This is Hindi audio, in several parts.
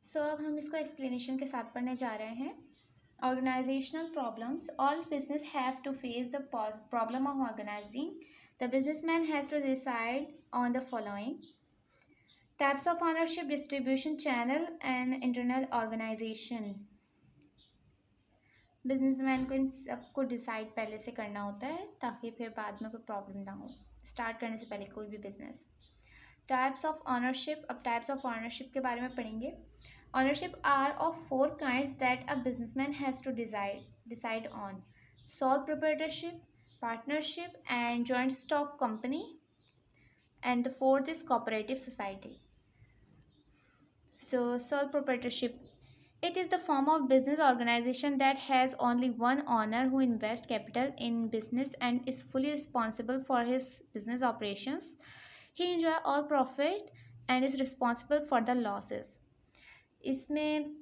सो अब हम इसको एक्सप्लेनेशन के साथ पढ़ने जा रहे हैं। Organisational problems, all business have to face the problem of organising. The businessman has to decide on the following types of ownership, distribution channel and internal organisation. Businessman को इन सबको डिसाइड पहले से करना होता है ताकि फिर बाद में कोई प्रॉब्लम ना हो स्टार्ट करने से पहले कोई भी बिजनेस. Types of ownership. अब टाइप्स ऑफ ऑनरशिप के बारे में पढ़ेंगे. Ownership are of four kinds that a businessman has to decide on: sole proprietorship, partnership, and joint stock company. And the fourth is cooperative society. So, sole proprietorship. It is the form of business organization that has only one owner who invests capital in business and is fully responsible for his business operations. He enjoys all profit and is responsible for the losses. इसमें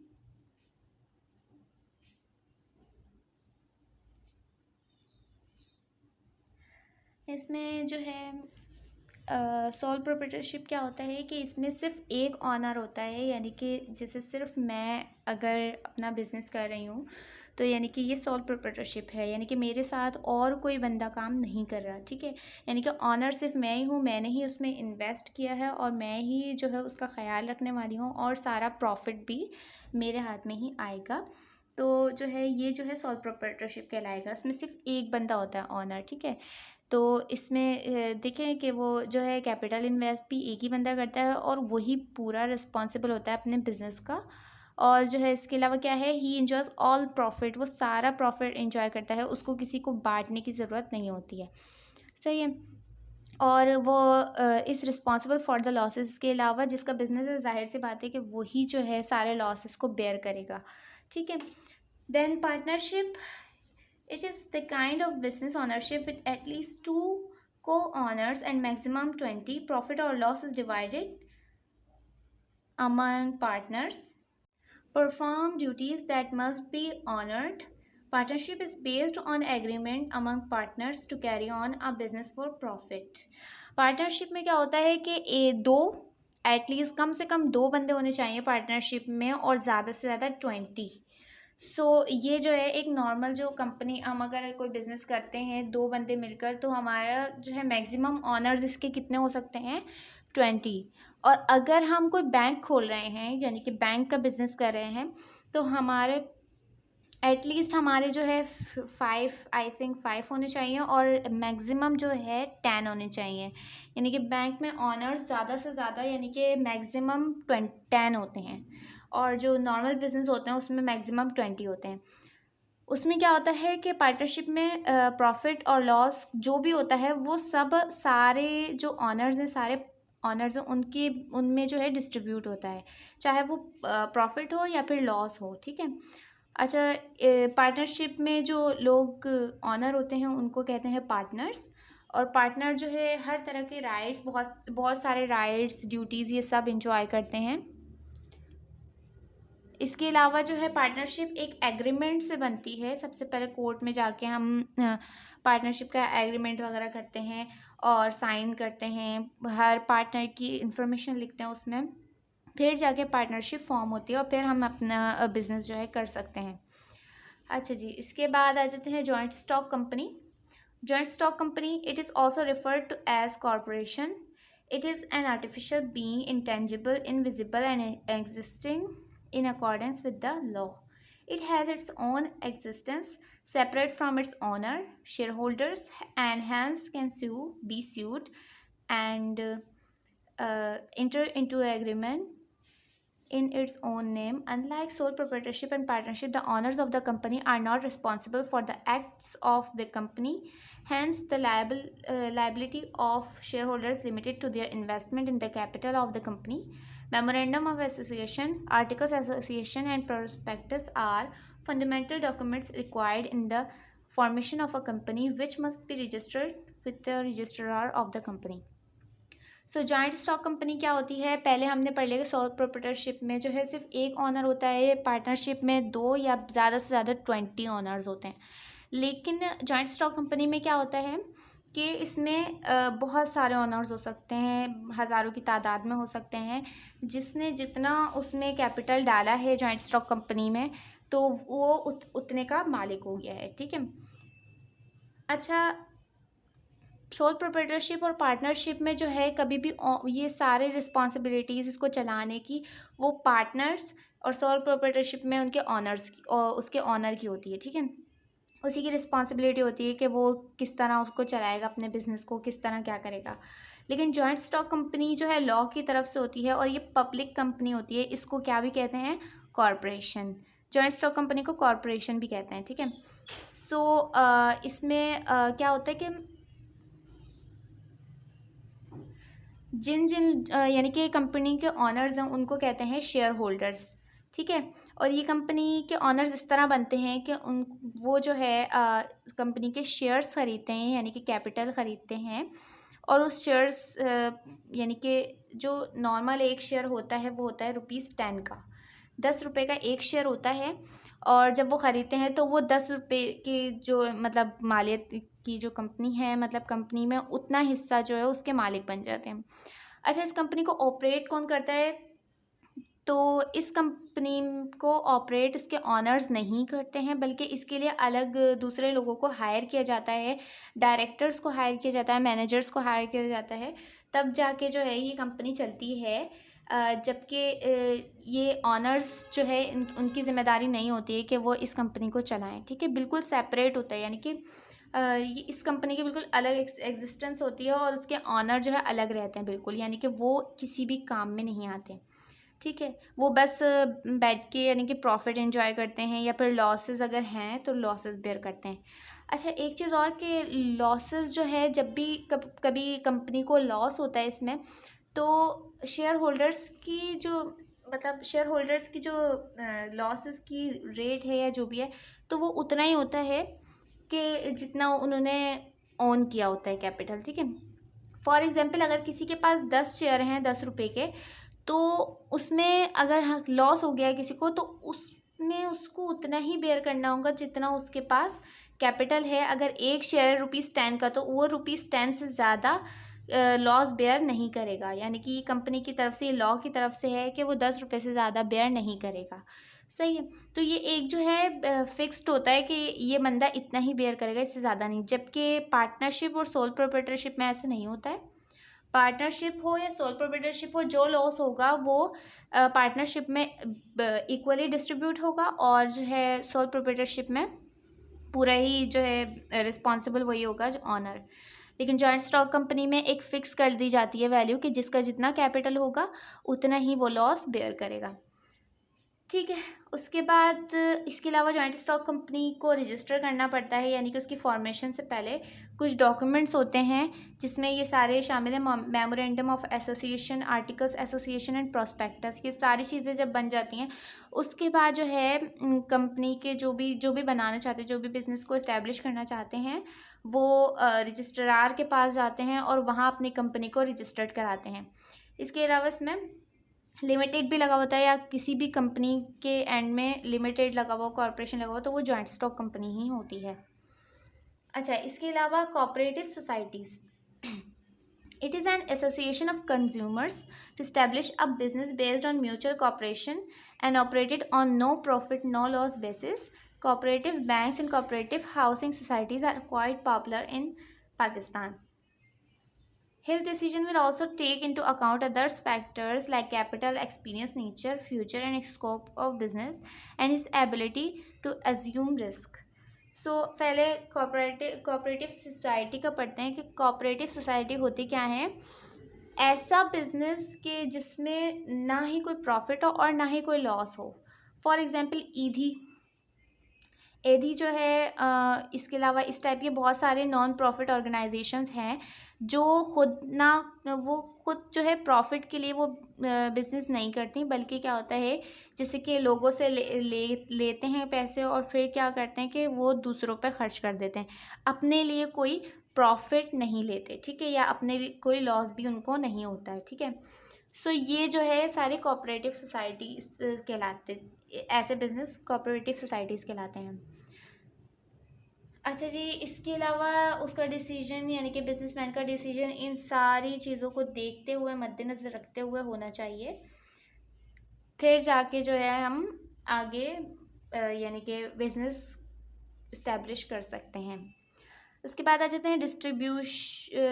जो है सोल प्रोप्राइटरशिप क्या होता है कि इसमें सिर्फ एक ऑनर होता है, यानी कि जैसे सिर्फ मैं अगर अपना बिजनेस कर रही हूँ तो यानी कि ये सोल प्रोप्राइटरशिप है, यानी कि मेरे साथ और कोई बंदा काम नहीं कर रहा. ठीक है, यानी कि ऑनर सिर्फ मैं ही हूँ, मैंने ही उसमें इन्वेस्ट किया है और मैं ही जो है उसका ख्याल रखने वाली हूँ और सारा प्रॉफिट भी मेरे हाथ में ही आएगा. तो जो है ये जो है सोल प्रोप्राइटरशिप कहलाएगा. इसमें सिर्फ एक बंदा होता है ऑनर. ठीक है, तो इसमें देखें कि वो जो है कैपिटल इन्वेस्ट भी एक ही बंदा करता है और वही पूरा रिस्पॉन्सिबल होता है अपने बिजनेस का. और जो है इसके अलावा क्या है, ही एंजॉयज ऑल प्रॉफिट, वो सारा प्रॉफिट एंजॉय करता है, उसको किसी को बांटने की ज़रूरत नहीं होती है. सही है. और वो इस रिस्पॉन्सिबल फॉर द लॉसेस के अलावा जिसका बिजनेस है, जाहिर सी बात है कि वही जो है सारे लॉसेस को बेयर करेगा. ठीक है. Then partnership. It is the kind of business ownership with at least two co-owners and maximum 20. Profit or loss is divided among partners. Perform duties that must be honored. Partnership is based on agreement among partners to carry on a business for profit. Partnership में क्या होता है कि दो एटलीस्ट कम से कम दो बंदे होने चाहिए पार्टनरशिप में और ज़्यादा से ज़्यादा 20. ये जो है एक नॉर्मल जो कंपनी, हम अगर कोई बिज़नेस करते हैं दो बंदे मिलकर, तो हमारा जो है मैक्सिमम ऑनर्स इसके कितने हो सकते हैं, 20. और अगर हम कोई बैंक खोल रहे हैं यानी कि बैंक का बिज़नेस कर रहे हैं तो हमारे एटलीस्ट हमारे जो है 5 होने चाहिए और मैक्सिमम जो है 10 होने चाहिए. यानी कि बैंक में ऑनर्स ज़्यादा से ज़्यादा यानी कि मैक्सिमम 10 होते हैं और जो नॉर्मल बिजनेस होते हैं उसमें मैक्सिमम 20 होते हैं. उसमें क्या होता है कि पार्टनरशिप में प्रॉफिट और लॉस जो भी होता है वो सब सारे जो ऑनर्स हैं, सारे ऑनर्स हैं उनके उनमें जो है डिस्ट्रीब्यूट होता है, चाहे वो प्रॉफिट हो या फिर लॉस हो. ठीक है. अच्छा, पार्टनरशिप में जो लोग ऑनर होते हैं उनको कहते हैं पार्टनर्स. और पार्टनर जो है हर तरह के राइट्स, बहुत बहुत सारे राइट्स, ड्यूटीज़, ये सब इंजॉय करते हैं. इसके अलावा जो है पार्टनरशिप एक एग्रीमेंट से बनती है. सबसे पहले कोर्ट में जाके हम पार्टनरशिप का एग्रीमेंट वगैरह करते हैं और साइन करते हैं, हर पार्टनर की इंफॉर्मेशन लिखते हैं उसमें, फिर जाके पार्टनरशिप फॉर्म होती है और फिर हम अपना बिजनेस जो है कर सकते हैं. अच्छा जी, इसके बाद आ जाते हैं joint stock company. Joint stock company, it is also referred to as corporation. It is an artificial being, intangible, invisible and existing in accordance with the law. It has its own existence separate from its owner, shareholders, and hence can be sued and enter into agreement in its own name. Unlike sole proprietorship and partnership, the owners of the company are not responsible for the acts of the company. Hence, the liability of shareholders limited to their investment in the capital of the company. Memorandum of Association, Articles of Association, and Prospectus are fundamental documents required in the formation of a company, which must be registered with the registrar of the company. Joint stock company क्या होती है, पहले हमने पढ़ लिया कि सोल प्रोप्राइटरशिप में जो है सिर्फ एक ऑनर होता है, पार्टनरशिप में 2 या ज़्यादा से ज़्यादा 20 ऑनर्स होते हैं. लेकिन जॉइंट स्टॉक कंपनी में क्या होता है कि इसमें बहुत सारे ओनर्स हो सकते हैं, हज़ारों की तादाद में हो सकते हैं। जिसने जितना उसमें कैपिटल डाला है जॉइंट स्टॉक कंपनी में, तो वो उतने का मालिक हो गया है। ठीक है। अच्छा, सोल प्रोप्राइटरशिप और पार्टनरशिप में जो है, कभी भी ये सारे रिस्पॉन्सिबिलिटीज़ इसको चलाने की वो पार्टनर्स और सोल प्रोप्राइटरशिप में उनके ऑनर्स की और उसके ऑनर की होती है। ठीक है। उसी की रिस्पॉन्सिबिलिटी होती है कि वो किस तरह उसको चलाएगा, अपने बिजनेस को किस तरह क्या करेगा। लेकिन जॉइंट स्टॉक कंपनी जो है लॉ की तरफ से होती है और ये पब्लिक कंपनी होती है। इसको क्या भी कहते हैं? कॉरपोरेशन। जॉइंट स्टॉक कंपनी को कॉरपोरेशन भी कहते हैं। ठीक है। सो इसमें क्या होता है कि जिन जिन यानी कि कंपनी के ऑनर्स हैं उनको कहते हैं शेयर होल्डर्स। ठीक है। और ये कंपनी के ऑनर्स इस तरह बनते हैं कि उन वो जो है कंपनी के शेयर्स ख़रीदते हैं, यानी कि कैपिटल ख़रीदते हैं। और उस शेयर्स यानी कि जो नॉर्मल एक शेयर होता है वो होता है ₹10 का। 10 रुपये का एक शेयर होता है। और जब वो ख़रीदते हैं तो वो 10 रुपये की जो मतलब मालियत की जो कंपनी है, मतलब कंपनी में उतना हिस्सा जो है उसके मालिक बन जाते हैं। अच्छा, इस कंपनी को ऑपरेट कौन करता है? तो इस कंपनी को ऑपरेट इसके ऑनर्स नहीं करते हैं, बल्कि इसके लिए अलग दूसरे लोगों को हायर किया जाता है। डायरेक्टर्स को हायर किया जाता है, मैनेजर्स को हायर किया जाता है, तब जाके जो है ये कंपनी चलती है। जबकि ये ऑनर्स जो है उनकी ज़िम्मेदारी नहीं होती है कि वो इस कंपनी को चलाएं। ठीक है। बिल्कुल सेपरेट होता है, यानी कि ये इस कंपनी की बिल्कुल अलग एग्जिस्टेंस होती है और उसके ऑनर जो है अलग रहते हैं बिल्कुल, यानी कि वो किसी भी काम में नहीं आते। ठीक है। वो बस बैठ के यानी कि प्रॉफिट एंजॉय करते हैं, या फिर लॉसेस अगर हैं तो लॉसेस बेयर करते हैं। अच्छा, एक चीज़ और कि लॉसेस जो है, जब भी कभी कंपनी को लॉस होता है इसमें, तो शेयर होल्डर्स की जो मतलब शेयर होल्डर्स की जो लॉसेस की रेट है या जो भी है, तो वो उतना ही होता है कि जितना उन्होंने ओन किया होता है कैपिटल। ठीक है। फॉर एग्जांपल, अगर किसी के पास 10 शेयर हैं 10 रुपये के, तो उसमें अगर लॉस हो गया है किसी को, तो उसमें उसको उतना ही बेयर करना होगा जितना उसके पास कैपिटल है। अगर एक शेयर ₹10 का, तो वो ₹10 से ज़्यादा लॉस बेयर नहीं करेगा। यानी कि कंपनी की तरफ से, ये लॉ की तरफ से है कि वो 10 रुपये से ज़्यादा बेयर नहीं करेगा। सही है। तो ये एक जो है फिक्स्ड होता है कि ये बंदा इतना ही बेयर करेगा, इससे ज़्यादा नहीं। जबकि पार्टनरशिप और सोल प्रोप्राइटरशिप में ऐसा नहीं होता है। पार्टनरशिप हो या सोल प्रोप्राइटरशिप हो, जो लॉस होगा वो पार्टनरशिप में इक्वली डिस्ट्रीब्यूट होगा, और जो है सोल प्रोप्राइटरशिप में पूरा ही जो है रिस्पॉन्सिबल वही होगा जो ऑनर। लेकिन जॉइंट स्टॉक कंपनी में एक फ़िक्स कर दी जाती है वैल्यू कि जिसका जितना कैपिटल होगा उतना ही वो लॉस बेयर करेगा। ठीक है। उसके बाद इसके अलावा जॉइंट स्टॉक कंपनी को रजिस्टर करना पड़ता है, यानी कि उसकी फॉर्मेशन से पहले कुछ डॉक्यूमेंट्स होते हैं जिसमें ये सारे शामिल हैं। Memorandum of association, articles association and prospectus, ये सारी चीज़ें जब बन जाती हैं, उसके बाद जो है कंपनी के जो भी बनाना चाहते हैं, जो भी बिज़नेस को इस्टेब्लिश करना चाहते हैं, वो रजिस्ट्रार के पास जाते हैं और वहाँ अपनी कंपनी को रजिस्टर्ड कराते हैं। इसके अलावा इसमें लिमिटेड भी लगा होता है, या किसी भी कंपनी के एंड में लिमिटेड लगा हुआ, कॉर्पोरेशन लगा हुआ, तो वो जॉइंट स्टॉक कंपनी ही होती है। अच्छा, इसके अलावा cooperative societies, it is an association of consumers to establish a business based on mutual cooperation and operated on no profit no loss basis. Cooperative banks and cooperative housing societies are quite popular in Pakistan. His decision will also take into account other factors like capital, experience, nature, future and scope of business, and his ability to assume risk. सो पहले कोऑपरेटिव सोसाइटी का पढ़ते हैं कि कोऑपरेटिव सोसाइटी होती क्या है। ऐसा बिजनेस के जिसमें ना ही कोई प्रॉफिट हो और ना ही कोई लॉस हो। फॉर एग्जांपल एधी जो है, इसके अलावा इस टाइप के बहुत सारे नॉन प्रॉफिट ऑर्गेनाइजेशंस हैं जो वो खुद जो है प्रॉफिट के लिए वो बिज़नेस नहीं करती, बल्कि क्या होता है, जैसे कि लोगों से लेते हैं पैसे और फिर क्या करते हैं कि वो दूसरों पे खर्च कर देते हैं, अपने लिए कोई प्रॉफिट नहीं लेते। ठीक है। या अपने लिए कोई लॉस भी उनको नहीं होता है। ठीक है। सो ये जो है सारे कोऑपरेटिव सोसाइटीज़ कहलाते, ऐसे बिजनेस कोऑपरेटिव सोसाइटीज़ कहलाते हैं। अच्छा जी, इसके अलावा उसका डिसीजन यानी कि बिजनेसमैन का डिसीजन इन सारी चीज़ों को देखते हुए, मद्देनज़र रखते हुए होना चाहिए। फिर जाके जो है हम आगे यानी कि बिजनेस इस्टेब्लिश कर सकते हैं। उसके बाद आ जाते हैं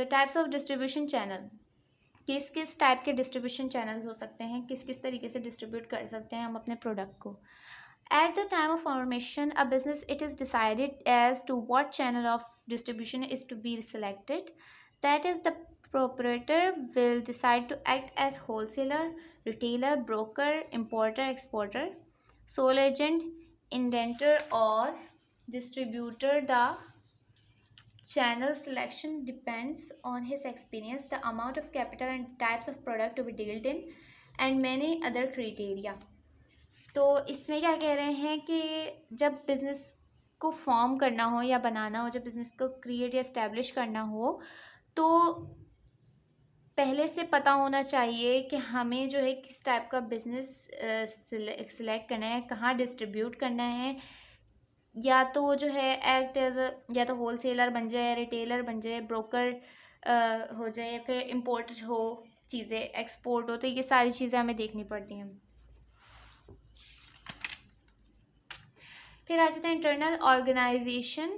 टाइप्स ऑफ डिस्ट्रीब्यूशन चैनल। किस किस टाइप के डिस्ट्रीब्यूशन चैनल्स हो सकते हैं, किस किस तरीके से डिस्ट्रीब्यूट कर सकते हैं हम अपने प्रोडक्ट को। At the time of formation a business, it is decided as to what channel of distribution is to be selected. That is, the proprietor will decide to act as wholesaler, retailer, broker, importer, exporter, sole agent, indenter or distributor. The channel selection depends on his experience, the amount of capital and types of product to be dealt in, and many other criteria. तो इसमें क्या कह रहे हैं कि जब बिज़नेस को फॉर्म करना हो या बनाना हो, जब बिज़नेस को क्रिएट या इस्टेब्लिश करना हो, तो पहले से पता होना चाहिए कि हमें जो है किस टाइप का बिज़नेस सिलेक्ट करना है, कहाँ डिस्ट्रीब्यूट करना है। या तो जो है एक्ट एज या तो होलसेलर बन जाए, रिटेलर बन जाए, ब्रोकर हो जाए, या फिर इम्पोर्ट हो चीज़ें, एक्सपोर्ट हो, तो ये सारी चीज़ें हमें देखनी पड़ती हैं। फिर आ जाता है internal organisation.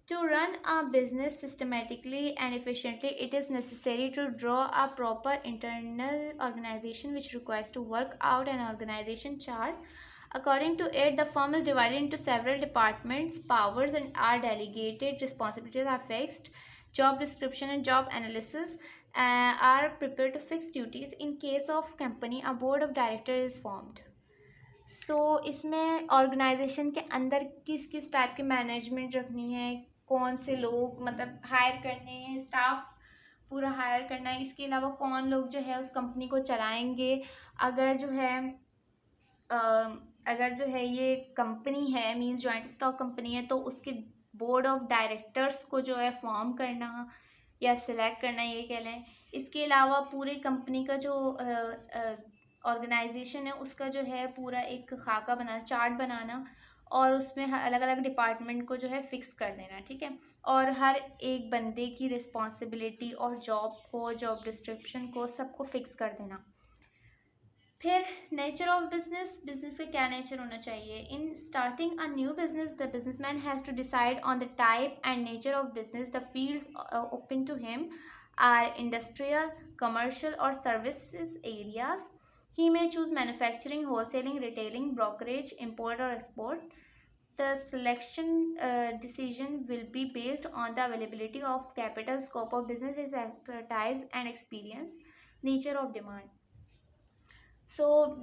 To run a business systematically and efficiently, it is necessary to draw a proper internal organization which requires to work out an organization chart. According to it, the firm is divided into several departments, powers and are delegated, responsibilities are fixed, job description and job analysis are prepared to fix duties. In case of company, a board of directors is formed. इसमें ऑर्गेनाइजेशन के अंदर किस किस टाइप की मैनेजमेंट रखनी है, कौन से लोग मतलब हायर करने हैं, स्टाफ पूरा हायर करना है, इसके अलावा कौन लोग जो है उस कंपनी को चलाएंगे। अगर जो है ये कंपनी है, मींस जॉइंट स्टॉक कंपनी है, तो उसके बोर्ड ऑफ डायरेक्टर्स को जो है फॉर्म करना या सिलेक्ट करना, ये कह लें। इसके अलावा पूरी कंपनी का जो ऑर्गेनाइजेशन है उसका जो है पूरा एक खाका बनाना, चार्ट बनाना, और उसमें अलग अलग डिपार्टमेंट को जो है फिक्स कर देना, ठीक है। और हर एक बंदे की रिस्पॉन्सिबिलिटी और जॉब डिस्क्रिप्शन को सबको फिक्स कर देना। फिर नेचर ऑफ बिजनेस का क्या नेचर होना चाहिए। In starting a new business the businessman has to decide on the type and nature of business. The fields open to him are industrial, commercial और services areas. He may choose manufacturing, wholesaling, retailing, brokerage, import or export. The selection decision will be based on the availability of capital, scope of business, his expertise and experience, nature of demand.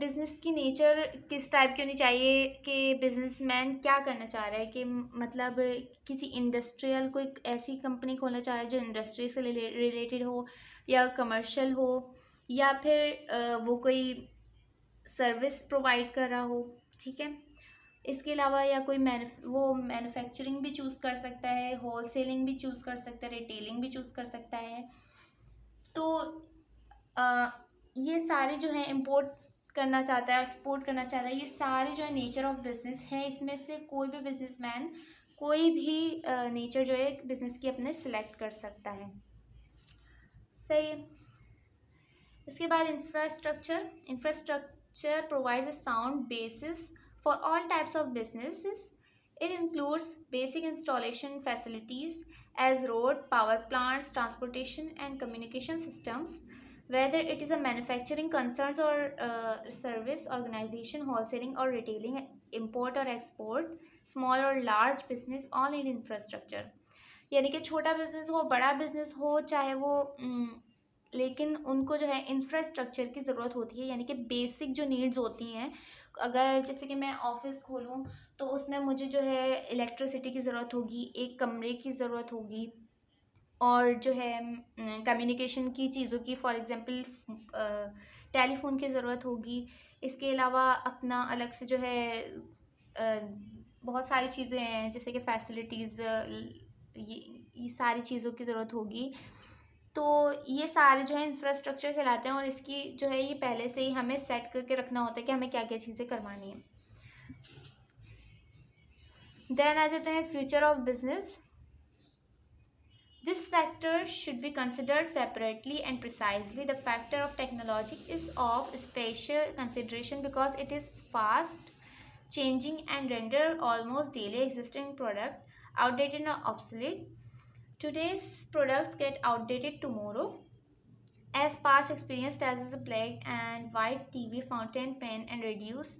Business की नेचर किस टाइप की होनी चाहिए कि बिजनेसमैन क्या करना चाह रहा है, कि मतलब किसी इंडस्ट्रियल कोई ऐसी कंपनी खोलना चाह रहा है जो इंडस्ट्री से रिलेटेड हो, या कमर्शियल हो, या फिर वो कोई सर्विस प्रोवाइड कर रहा हो, ठीक है। इसके अलावा या कोई वो मैन्युफैक्चरिंग भी चूज़ कर सकता है, होलसेलिंग भी चूज़ कर सकता है, रिटेलिंग भी चूज़ कर सकता है। तो ये सारे जो है इंपोर्ट करना चाहता है, एक्सपोर्ट करना चाहता है, ये सारे जो है नेचर ऑफ बिजनेस है। इसमें से कोई भी बिजनेसमैन कोई भी नेचर जो है बिजनेस की अपने सिलेक्ट कर सकता है, सही। इसके बाद infrastructure provides a sound basis for all types of businesses. It includes basic installation facilities as road, power plants, transportation and communication systems. Whether it is a manufacturing concerns or service organization, wholesaling or retailing, import or export, small or large business, all need infrastructure. यानी कि छोटा बिजनेस हो, बड़ा बिजनेस हो, चाहे वो लेकिन उनको जो है इंफ्रास्ट्रक्चर की ज़रूरत होती है, यानी कि बेसिक जो नीड्स होती हैं। अगर जैसे कि मैं ऑफिस खोलूँ तो उसमें मुझे जो है इलेक्ट्रिसिटी की ज़रूरत होगी, एक कमरे की ज़रूरत होगी, और जो है कम्युनिकेशन की चीज़ों की, फॉर एग्ज़ाम्पल टेलीफोन की ज़रूरत होगी। इसके अलावा अपना अलग से जो है बहुत सारी चीज़ें हैं, जैसे कि फैसिलिटीज़, ये सारी चीज़ों की ज़रूरत होगी। तो ये सारे जो है इंफ्रास्ट्रक्चर कहलाते हैं, और इसकी जो है ये पहले से ही हमें सेट करके रखना होता है कि हमें क्या क्या चीज़ें करवानी है। देन आ जाते हैं future of business. This factor should be considered separately and precisely. The factor of technology is of special consideration because it is fast changing and render almost daily existing product outdated or obsolete. Today's products get outdated tomorrow. As past experience tells us, the black and white TV, fountain pen, and radios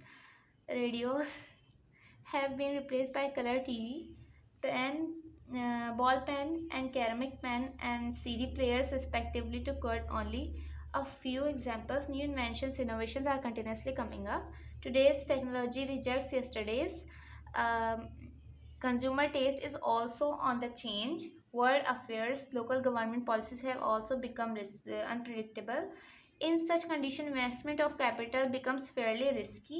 have been replaced by color TV, pen, ball pen, and ceramic pen, and CD players, respectively, to quote only a few examples. New inventions, innovations are continuously coming up. Today's technology rejects yesterday's. Um, Consumer taste is also on the change. World affairs, local government policies have also become unpredictable. In such condition, investment of capital becomes fairly risky.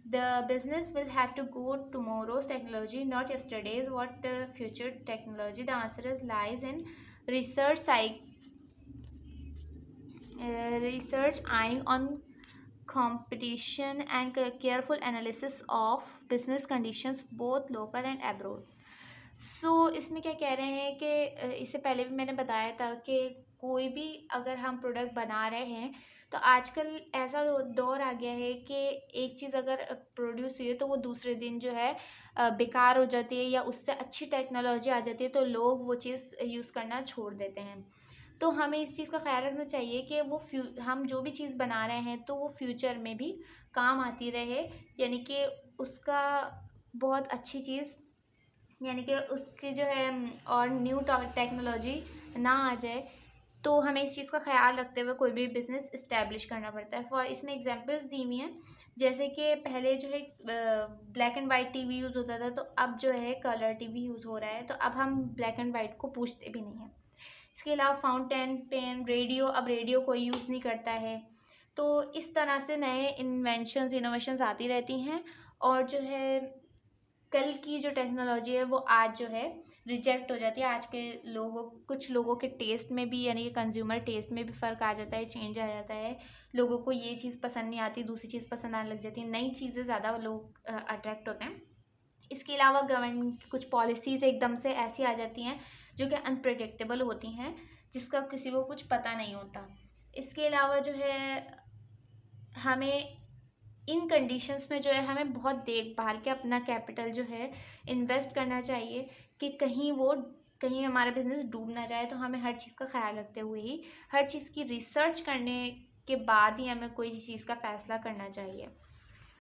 The business will have to go tomorrow's technology, not yesterday's. What future technology? The answer is lies in research, research eyeing on competition and careful analysis of business conditions both local and abroad. इसमें क्या कह रहे हैं कि इससे पहले भी मैंने बताया था कि कोई भी अगर हम प्रोडक्ट बना रहे हैं तो आजकल ऐसा दौर आ गया है कि एक चीज़ अगर प्रोड्यूस हुई है तो वो दूसरे दिन जो है बेकार हो जाती है या उससे अच्छी टेक्नोलॉजी आ जाती है तो लोग वो चीज़ यूज़ करना छोड़ देते हैं. तो हमें इस चीज़ का ख्याल रखना चाहिए कि हम जो भी चीज़ बना रहे हैं तो वो फ्यूचर में भी काम आती रहे, यानी कि उसका बहुत अच्छी चीज़, यानी कि उसकी जो है और न्यू टेक्नोलॉजी ना आ जाए. तो हमें इस चीज़ का ख्याल रखते हुए कोई भी बिज़नेस इस्टेब्लिश करना पड़ता है. फॉर इसमें एग्जांपल्स दी हुई हैं, जैसे कि पहले जो है black and white TV use होता था, तो अब जो है कलर टीवी यूज़ हो रहा है, तो अब हम ब्लैक एंड वाइट को पूछते भी नहीं हैं. इसके अलावा फाउंटेन पेन, रेडियो, अब रेडियो कोई यूज़ नहीं करता है. तो इस तरह से नए इनोवेशंस आती रहती हैं और जो है कल की जो टेक्नोलॉजी है वो आज जो है रिजेक्ट हो जाती है. आज के कुछ लोगों के टेस्ट में भी, यानी कि कंज्यूमर टेस्ट में भी फ़र्क आ जाता है, चेंज आ जाता है. लोगों को ये चीज़ पसंद नहीं आती, दूसरी चीज़ पसंद आने लग जाती है. नई चीज़ें ज़्यादा लोग अट्रैक्ट होते हैं. इसके अलावा गवर्नमेंट की कुछ पॉलिसीज़ एकदम से ऐसी आ जाती हैं जो कि अनप्रेडिक्टेबल होती हैं, जिसका किसी को कुछ पता नहीं होता. इसके अलावा जो है हमें इन कंडीशंस में जो है हमें बहुत देखभाल के अपना कैपिटल जो है इन्वेस्ट करना चाहिए कि कहीं हमारा बिजनेस डूब ना जाए. तो हमें हर चीज़ का ख्याल रखते हुए ही, हर चीज़ की रिसर्च करने के बाद ही हमें कोई चीज़ का फ़ैसला करना चाहिए.